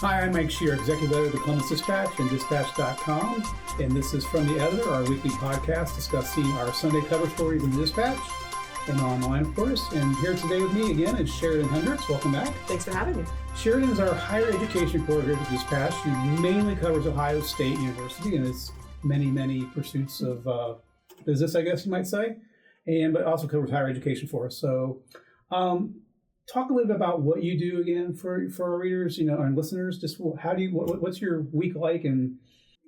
Hi, I'm Mike Shearer, Executive Editor of the Columbus Dispatch and Dispatch.com. And this is From the Editor, our weekly podcast discussing our Sunday cover stories in the Dispatch and online, of course. And here today with me again is Sheridan Hendrix. Welcome back. Thanks for having me. Sheridan is our higher education reporter here at the Dispatch. She mainly covers Ohio State University and its many pursuits of business, I guess you might say, but also covers higher education for us. So talk a little bit about what you do again for our readers, and listeners. Just what's your week like, and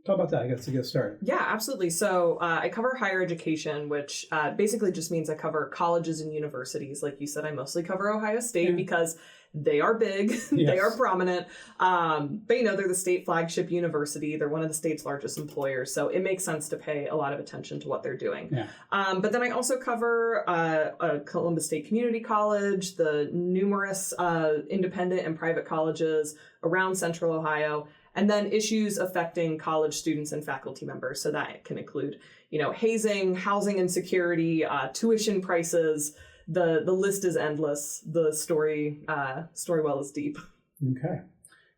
talk about that, I guess, to get started. Yeah, absolutely. So I cover higher education, which basically just means I cover colleges and universities. Like you said, I mostly cover Ohio State because they are big, they are prominent, but they're the state flagship university. They're one of the state's largest employers, so it makes sense to pay a lot of attention to what they're doing. Yeah. But then I also cover Columbus State Community College, the numerous independent and private colleges around Central Ohio, and then issues affecting college students and faculty members. So that can include, hazing, housing insecurity, tuition prices. The list is endless. The story well is deep. Okay.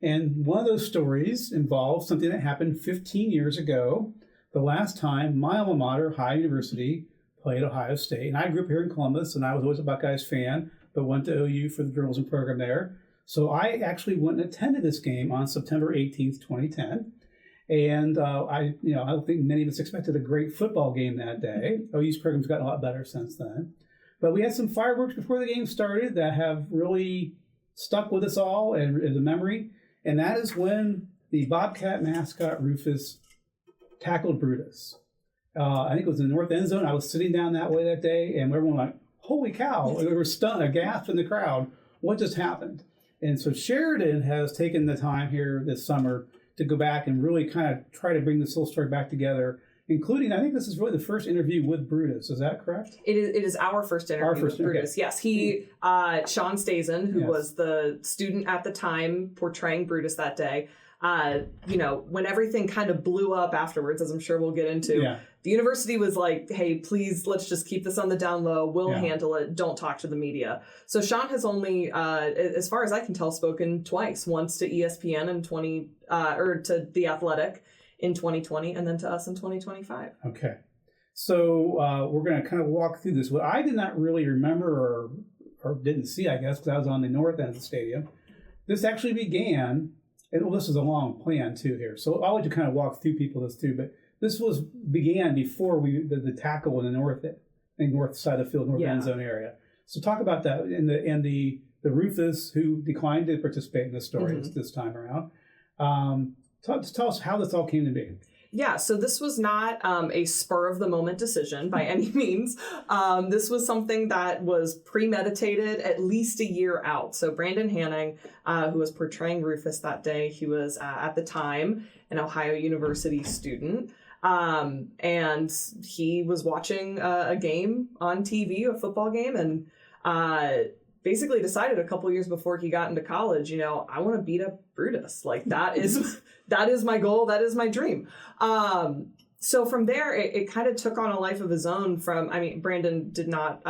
And one of those stories involves something that happened 15 years ago, the last time my alma mater, Ohio University, played Ohio State. And I grew up here in Columbus, and I was always a Buckeyes fan, but went to OU for the journalism program there. So I actually went and attended this game on September 18th, 2010. And I don't think many of us expected a great football game that day. OU's program's gotten a lot better since then. But we had some fireworks before the game started that have really stuck with us all and as a memory. And that is when the Bobcat mascot, Rufus, tackled Brutus. I think it was in the north end zone. I was sitting down that way that day, and everyone was like, holy cow. We were stunned, aghast in the crowd. What just happened? And so Sheridan has taken the time here this summer to go back and really kind of try to bring this whole story back together, including, I think this is really the first interview with Brutus. Is that correct? It is our first interview with Brutus. Okay. Yes, Sean Stazen, who was the student at the time portraying Brutus that day, when everything kind of blew up afterwards, as I'm sure we'll get into, the university was like, hey, please, let's just keep this on the down low. We'll handle it. Don't talk to the media. So Sean has only, as far as I can tell, spoken twice, once to ESPN or to The Athletic in 2020, and then to us in 2025. Okay. So we're going to kind of walk through this. What I did not really remember or didn't see, I guess, because I was on the north end of the stadium, this actually began, and this is a long plan too here. So I'll let you kind of walk through this too, but this began before the tackle in the north side of the field, north end zone area. So talk about that and the Rufus who declined to participate in this story this time around. Tell us how this all came to be. Yeah, so this was not a spur-of-the-moment decision by any means. This was something that was premeditated at least a year out. So Brandon Hanning, who was portraying Rufus that day, he was at the time an Ohio University student. And he was watching a game on TV, a football game, and basically decided a couple years before he got into college, I want to beat up Brutus. Like that is my goal. That is my dream. So from there, it kind of took on a life of his own. Brandon did not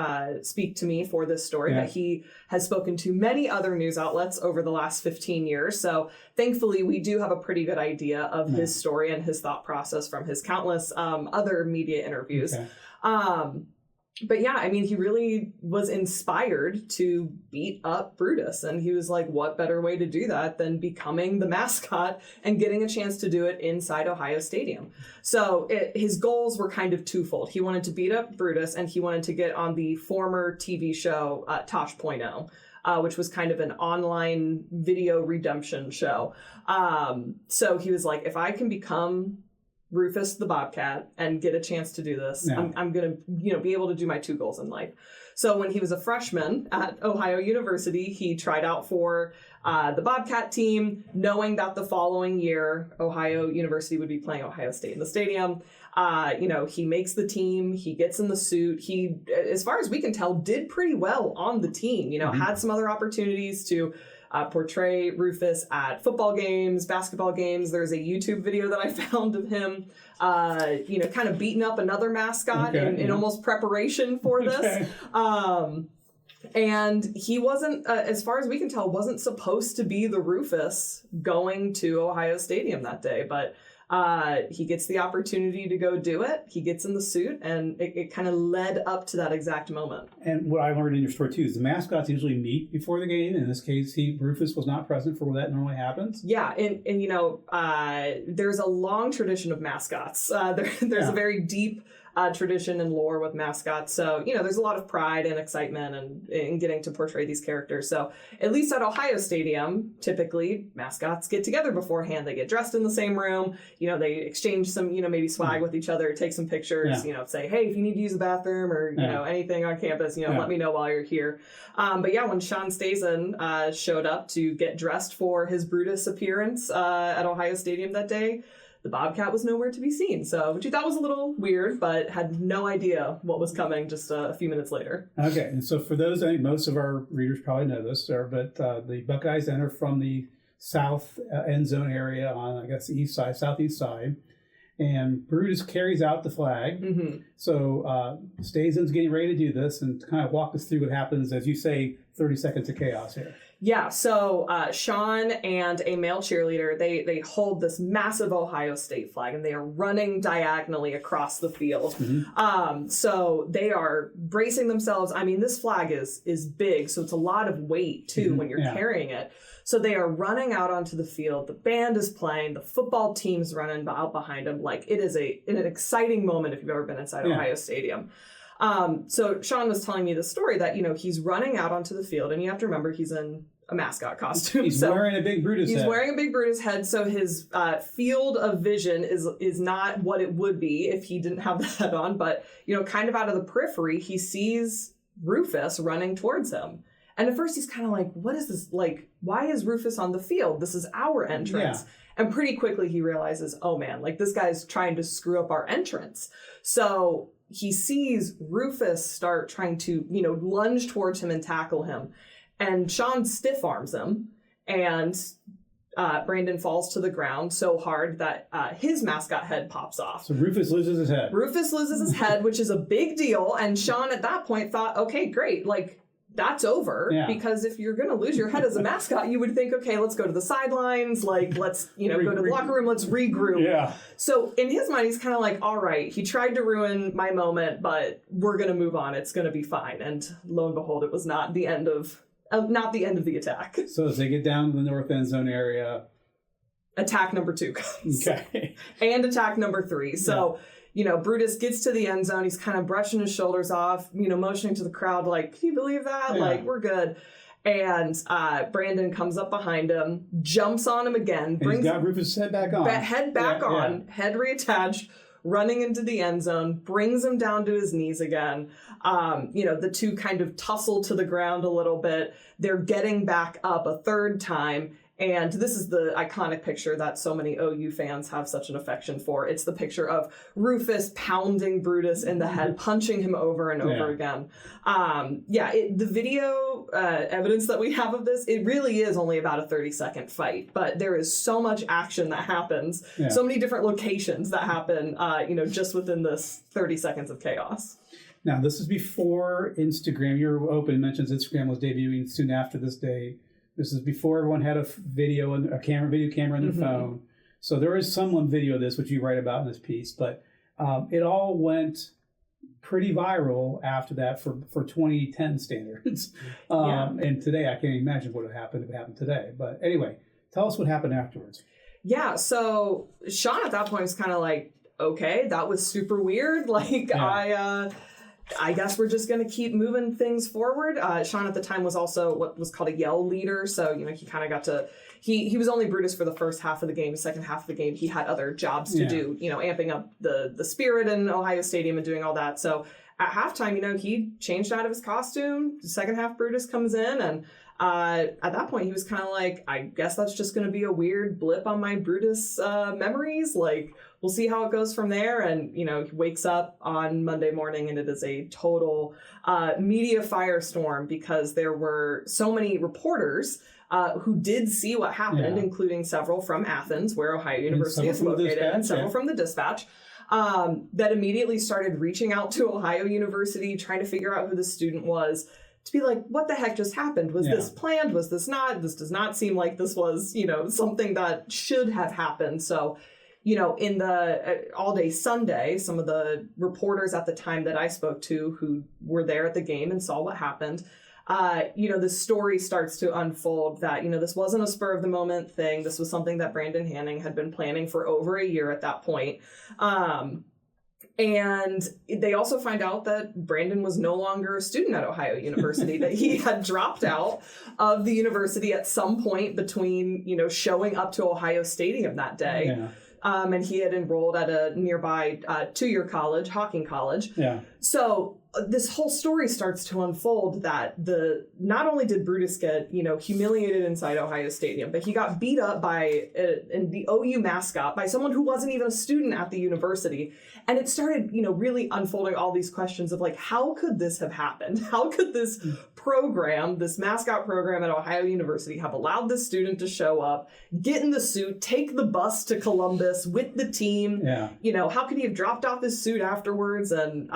speak to me for this story, but he has spoken to many other news outlets over the last 15 years. So thankfully, we do have a pretty good idea of his story and his thought process from his countless other media interviews. Okay. But yeah, he really was inspired to beat up Brutus. And he was like, what better way to do that than becoming the mascot and getting a chance to do it inside Ohio Stadium? So his goals were kind of twofold. He wanted to beat up Brutus, and he wanted to get on the former TV show Tosh.0. Which was kind of an online video redemption show. So he was like, if I can become Rufus the Bobcat and get a chance to do this, I'm going to be able to do my two goals in life. So when he was a freshman at Ohio University, he tried out for the Bobcat team, knowing that the following year Ohio University would be playing Ohio State in the stadium. He makes the team, he gets in the suit. He, as far as we can tell, did pretty well on the team, had some other opportunities to portray Rufus at football games, basketball games. There's a YouTube video that I found of him, kind of beating up another mascot in almost preparation for this. And he wasn't, as far as we can tell, wasn't supposed to be the Rufus going to Ohio Stadium that day. But he gets the opportunity to go do it. He gets in the suit, and it kind of led up to that exact moment. And what I learned in your story, too, is the mascots usually meet before the game. In this case, Rufus was not present for where that normally happens. Yeah, and you know, there's a long tradition of mascots. There's a very deep tradition and lore with mascots. So, you know, there's a lot of pride and excitement in getting to portray these characters. So at least at Ohio Stadium, typically mascots get together beforehand. They get dressed in the same room. You know, they exchange some, you know, maybe swag with each other, take some pictures, you know, say, hey, if you need to use the bathroom or, you know, anything on campus, you know, let me know while you're here. But yeah, when Sean Stazen showed up to get dressed for his Brutus appearance at Ohio Stadium that day, the Bobcat was nowhere to be seen. So, which we thought was a little weird, but had no idea what was coming just a few minutes later. Okay, and so for those, I think most of our readers probably know this, but the Buckeyes enter from the south end zone area on, I guess, the east side, southeast side, and Brutus carries out the flag. Mm-hmm. So Stazen's getting ready to do this, and kind of walk us through what happens, as you say, 30 seconds of chaos here. Yeah, so Sean and a male cheerleader, they hold this massive Ohio State flag, and they are running diagonally across the field. Mm-hmm. So they are bracing themselves. I mean, this flag is big, so it's a lot of weight, too, when you're carrying it. So they are running out onto the field. The band is playing. The football team's running out behind them. Like, it is an exciting moment if you've ever been inside Ohio Stadium. So Sean was telling me the story that, you know, he's running out onto the field, and you have to remember he's in a mascot costume. He's wearing a big Brutus head. He's wearing a big Brutus head, so his field of vision is not what it would be if he didn't have the head on. But, you know, kind of out of the periphery, he sees Rufus running towards him. And at first he's kind of like, what is this? Like, why is Rufus on the field? This is our entrance. Yeah. And pretty quickly he realizes, oh man, like this guy's trying to screw up our entrance. So he sees Rufus start trying to, you know, lunge towards him and tackle him. And Sean stiff arms him, and Brandon falls to the ground so hard that his mascot head pops off. So Rufus loses his head. Rufus loses his head, which is a big deal. And Sean at that point thought, okay, great. Like, that's over. Yeah. Because if you're going to lose your head as a mascot, you would think, okay, let's go to the sidelines. Like, let's, you know, go to the locker room. Let's regroup. Yeah. So in his mind, he's kind of like, all right, he tried to ruin my moment, but we're going to move on. It's going to be fine. And lo and behold, it was not the end of the attack. So as they get down to the north end zone area, attack number 2 comes. Okay. And attack number 3. So, you know, Brutus gets to the end zone. He's kind of brushing his shoulders off, you know, motioning to the crowd like, can you believe that? Yeah. Like, we're good. And Brandon comes up behind him, jumps on him again. He's got Rufus' head back on. Head back on, head reattached, running into the end zone, brings him down to his knees again. You know, the two kind of tussle to the ground a little bit. They're getting back up a third time. And this is the iconic picture that so many OU fans have such an affection for. It's the picture of Rufus pounding Brutus in the head, punching him over and over again. The video evidence that we have of this, it really is only about a 30-second fight. But there is so much action that happens, so many different locations that happen, you know, just within this 30 seconds of chaos. Now, this is before Instagram. Your open mentions Instagram was debuting soon after this day. This is before everyone had a video camera in their phone. So there is some video of this, which you write about in this piece. But it all went pretty viral after that for 2010 standards. And today, I can't imagine what would happen if it happened today. But anyway, tell us what happened afterwards. Yeah, so Sean at that point was kind of like, okay, that was super weird. Like, I guess we're just going to keep moving things forward. Sean at the time was also what was called a yell leader. So, you know, he kind of got to, he was only Brutus for the first half of the game. The second half of the game, he had other jobs to do, you know, amping up the spirit in Ohio Stadium and doing all that. So at halftime, you know, he changed out of his costume. The second half Brutus comes in, and at that point he was kind of like, I guess that's just going to be a weird blip on my Brutus memories. Like, we'll see how it goes from there. And, you know, he wakes up on Monday morning and it is a total media firestorm because there were so many reporters who did see what happened, including several from Athens, where Ohio University is located, and several from the Dispatch, that immediately started reaching out to Ohio University, trying to figure out who the student was. to be like, what the heck just happened? Was this planned? Was this not? This does not seem like this was, something that should have happened. So, in the all day Sunday, some of the reporters at the time that I spoke to who were there at the game and saw what happened, the story starts to unfold that, this wasn't a spur of the moment thing. This was something that Brandon Hanning had been planning for over a year at that point. And they also find out that Brandon was no longer a student at Ohio University, that he had dropped out of the university at some point between, showing up to Ohio Stadium that day. Yeah. And he had enrolled at a nearby two-year college, Hawking College. Yeah. So this whole story starts to unfold that not only did Brutus get, humiliated inside Ohio Stadium, but he got beat up by the OU mascot by someone who wasn't even a student at the university. And it started, really unfolding all these questions of like, how could this have happened? How could this program, this mascot program at Ohio University, have allowed this student to show up, get in the suit, take the bus to Columbus with the team? Yeah. How could he have dropped off his suit afterwards and,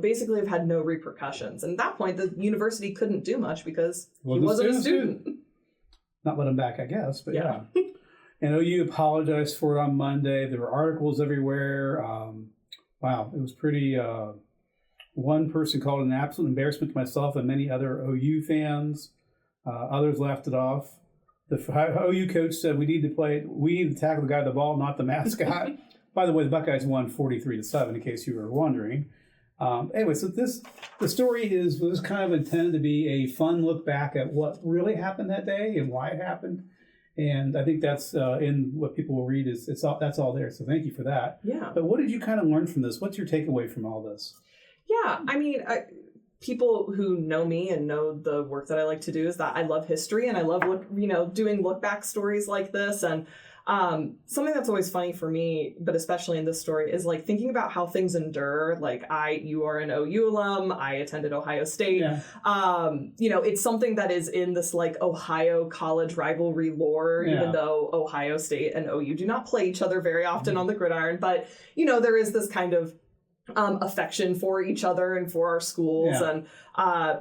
basically have had no repercussions? And at that point, the university couldn't do much because he wasn't a student. Not let him back, I guess, but yeah. And OU apologized for it on Monday. There were articles everywhere. Wow, it was pretty... one person called it an absolute embarrassment to myself and many other OU fans. Others laughed it off. The OU coach said, we need to tackle the guy with the ball, not the mascot. By the way, the Buckeyes won 43-7, in case you were wondering. Anyway, so the story was kind of intended to be a fun look back at what really happened that day and why it happened. And I think that's in what people will read that's all there. So thank you for that. Yeah. But what did you kind of learn from this? What's your takeaway from all this? Yeah, I mean, people who know me and know the work that I like to do is that I love history and I love doing look back stories like this. And something that's always funny for me, but especially in this story, is like thinking about how things endure. Like you are an OU alum. I attended Ohio State. Yeah. It's something that is in this like Ohio college rivalry lore, even though Ohio State and OU do not play each other very often on the gridiron. But, there is this kind of affection for each other and for our schools. Yeah. And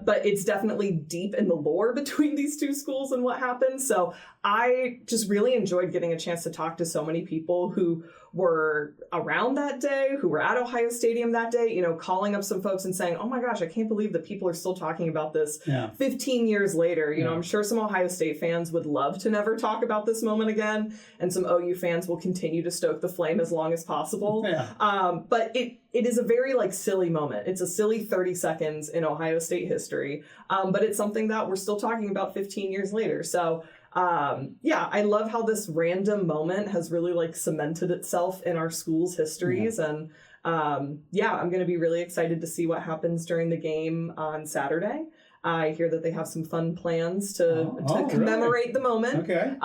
but it's definitely deep in the lore between these two schools and what happened. So I just really enjoyed getting a chance to talk to so many people who were around that day, who were at Ohio Stadium that day, calling up some folks and saying, oh my gosh, I can't believe that people are still talking about this 15 years later. I'm sure some Ohio State fans would love to never talk about this moment again. And some OU fans will continue to stoke the flame as long as possible. Yeah. But it is a very silly moment. It's a silly 30 seconds in Ohio State history. But it's something that we're still talking about 15 years later. So I love how this random moment has really cemented itself in our school's histories. And I'm going to be really excited to see what happens during the game on Saturday. I hear that they have some fun plans to commemorate the moment. Okay.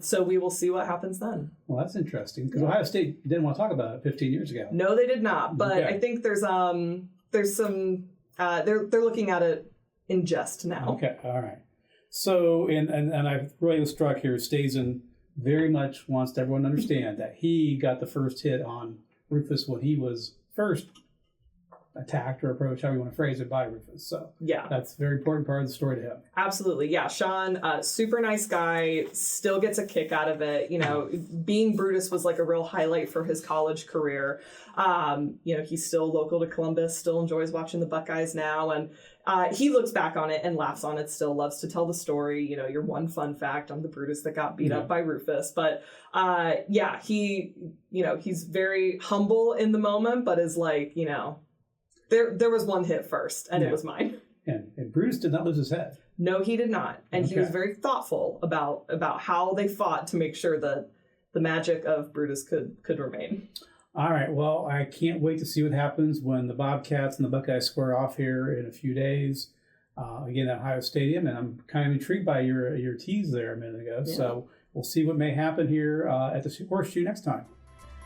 So we will see what happens then. Well, that's interesting because Ohio State didn't want to talk about it 15 years ago. No, they did not. But I think there's some they're looking at it in jest now. Okay. All right. So, and I really was struck here, Stazen very much wants everyone to understand that he got the first hit on Rufus when he was first attacked or approached, however you want to phrase it, by Rufus. So that's a very important part of the story to him. Absolutely. Yeah. Sean, super nice guy, still gets a kick out of it. Being Brutus was a real highlight for his college career. He's still local to Columbus, still enjoys watching the Buckeyes now. And he looks back on it and laughs on it still, loves to tell the story. Your one fun fact, I'm the Brutus that got beat up by Rufus. But he's very humble in the moment, but is there was one hit first, and it was mine. And Brutus did not lose his head. No, he did not. And he was very thoughtful about how they fought to make sure that the magic of Brutus could remain. All right. Well, I can't wait to see what happens when the Bobcats and the Buckeyes square off here in a few days. Again, at Ohio Stadium. And I'm kind of intrigued by your tease there a minute ago. Yeah. So we'll see what may happen here at the Horseshoe next time.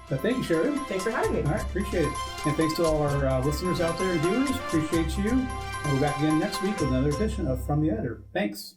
But thank you, Sheridan. Thanks for having me. All right. Appreciate it. And thanks to all our listeners out there and viewers. Appreciate you. And we'll be back again next week with another edition of From the Editor. Thanks.